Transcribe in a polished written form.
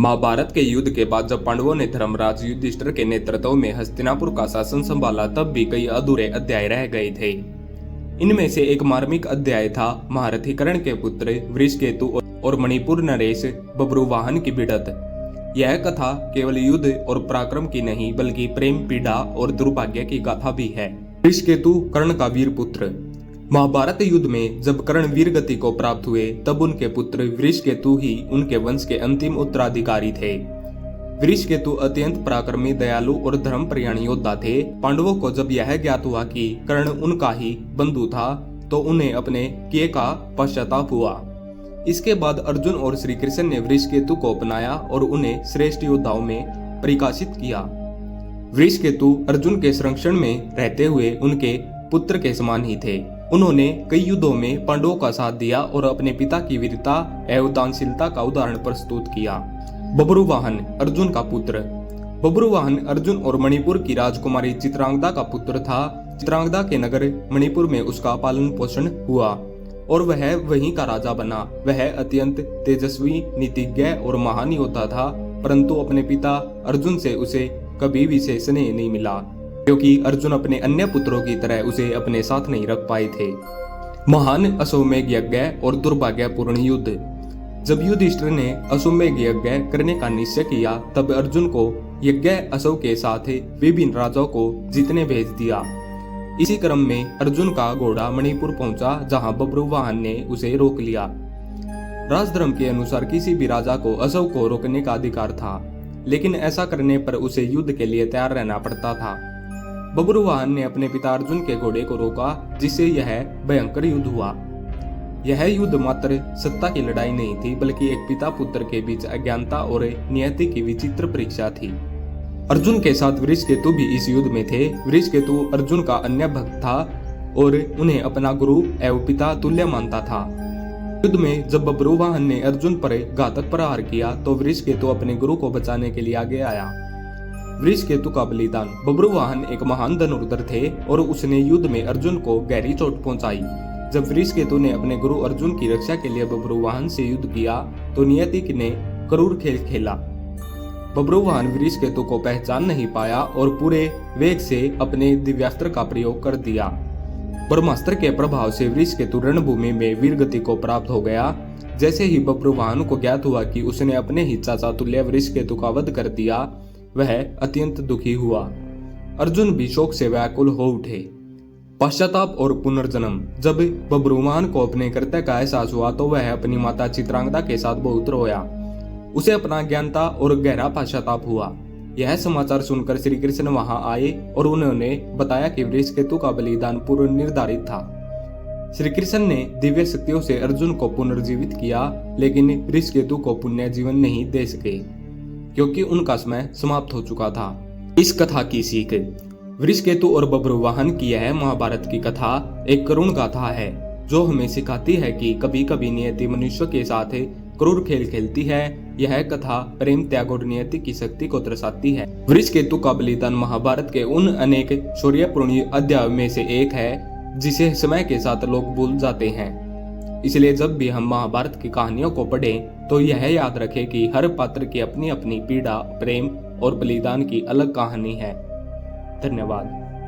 महाभारत के युद्ध के बाद जब पांडवों ने धर्मराज युधिष्ठिर के नेतृत्व में हस्तिनापुर का शासन संभाला तब भी कई अधूरे अध्याय रह गए थे। इनमें से एक मार्मिक अध्याय था महारथी कर्ण के पुत्र वृषकेतु और मणिपुर नरेश बब्रुवाहन की भिड़ंत। यह कथा केवल युद्ध और पराक्रम की नहीं बल्कि प्रेम, पीड़ा और दुर्भाग्य की गाथा भी है। वृषकेतु कर्ण का वीर पुत्र। महाभारत युद्ध में जब कर्ण वीर गति को प्राप्त हुए तब उनके पुत्र वृषकेतु ही उनके वंश के अंतिम उत्तराधिकारी थे। वृषकेतु अत्यंत पराक्रमी, दयालु और धर्मपरायण योद्धा थे। पांडवों को जब यह ज्ञात हुआ कि कर्ण उनका ही बंधु था तो उन्हें अपने किए का पश्चाताप हुआ। इसके बाद अर्जुन और श्री कृष्ण ने वृषकेतु को अपनाया और उन्हें श्रेष्ठ योद्धाओं में परिकाशित किया। वृषकेतु अर्जुन के संरक्षण में रहते हुए उनके पुत्र के समान ही थे। उन्होंने कई युद्धों में पांडवों का साथ दिया और अपने पिता की वीरता एवं दानशीलता का उदाहरण प्रस्तुत किया। बब्रुवाहन अर्जुन का पुत्र। बब्रुवाहन अर्जुन और मणिपुर की राजकुमारी चित्रांगदा का पुत्र था। चित्रांगदा के नगर मणिपुर में उसका पालन पोषण हुआ और वह वहीं का राजा बना। वह अत्यंत तेजस्वी, नीतिज्ञ और महान योद्धा था, परंतु अपने पिता अर्जुन से उसे कभी विशेष स्नेह नहीं मिला क्योंकि अर्जुन अपने अन्य पुत्रों की तरह उसे अपने साथ नहीं रख पाए थे। महान अश्वमेध यज्ञ और दुर्भाग्यपूर्ण युद्ध। जब युधिष्ठिर ने अश्वमेध यज्ञ करने का निश्चय किया तब अर्जुन को यज्ञ अश्व के साथ विभिन्न राजाओं को जीतने भेज दिया। इसी क्रम में अर्जुन का घोड़ा मणिपुर पहुंचा जहां बब्रुवाहन ने उसे रोक लिया। राजधर्म के अनुसार किसी भी राजा को अश्व को रोकने का अधिकार था, लेकिन ऐसा करने पर उसे युद्ध के लिए तैयार रहना पड़ता था। बब्रुवाहन ने अपने पिता अर्जुन के घोड़े को रोका जिससे यह भयंकर युद्ध हुआ। यह युद्ध मात्र सत्ता की लड़ाई नहीं थी बल्कि एक पिता पुत्र के बीच अज्ञानता और नियति की विचित्र परीक्षा थी। अर्जुन के साथ वृषकेतु भी इस युद्ध में थे। वृषकेतु अर्जुन का अन्य भक्त था और उन्हें अपना गुरु एवं पिता तुल्य मानता था। युद्ध में जब बब्रुवाहन ने अर्जुन पर घातक प्रहार किया तो वृषकेतु अपने गुरु को बचाने के लिए आगे आया। वृषकेतु का बलिदान। बब्रुवाहन एक महान धनुर्धर थे और उसने युद्ध में अर्जुन को गहरी चोट पहुंचाई। जब वृषकेतु ने अपने गुरु अर्जुन की रक्षा के लिए बब्रुवाहन से युद्ध किया तो नियति ने क्रूर खेल खेला। बब्रुवाहन वृषकेतु को पहचान नहीं पाया और पूरे वेग से अपने दिव्यास्त्र का प्रयोग कर दिया। ब्रह्मास्त्र के प्रभाव से वृषकेतु रणभूमि में वीर गति को प्राप्त हो गया। जैसे ही बब्रुवाहन को ज्ञात हुआ कि उसने अपने ही चाचा तुल्य वृषकेतु का वध कर दिया वह अत्यंत दुखी हुआ। अर्जुन भी शोक से व्याकुल हो उठे। पश्चाताप और पुनर्जन्म। जब बब्रुवाहन को अपने कर्तव्य का एहसास हुआ तो वह अपनी माता चित्रांगदा के साथ बहुत रोया। उसे अपना ज्ञानता और गहरा पश्चाताप हुआ। यह समाचार सुनकर श्री कृष्ण वहां आए और उन्होंने बताया कि वृषकेतु का बलिदान पूर्व निर्धारित था। श्री कृष्ण ने दिव्य शक्तियों से अर्जुन को पुनर्जीवित किया, लेकिन वृषकेतु को पुण्य जीवन नहीं दे सके क्योंकि उनका समय समाप्त हो चुका था। इस कथा की सीख। वृषकेतु और बब्रुवाहन की यह महाभारत की कथा एक करुण गाथा है जो हमें सिखाती है कि कभी कभी नियति मनुष्य के साथ क्रूर खेल खेलती है। यह कथा प्रेम, त्याग और नियति की शक्ति को दर्शाती है। वृषकेतु का बलिदान महाभारत के उन अनेक शौर्यपूर्ण अध्यायों में से एक है जिसे समय के साथ लोग भूल जाते हैं। इसलिए जब भी हम महाभारत की कहानियों को पढ़ें तो यह याद रखें कि हर पात्र की अपनी अपनी पीड़ा, प्रेम और बलिदान की अलग कहानी है। धन्यवाद।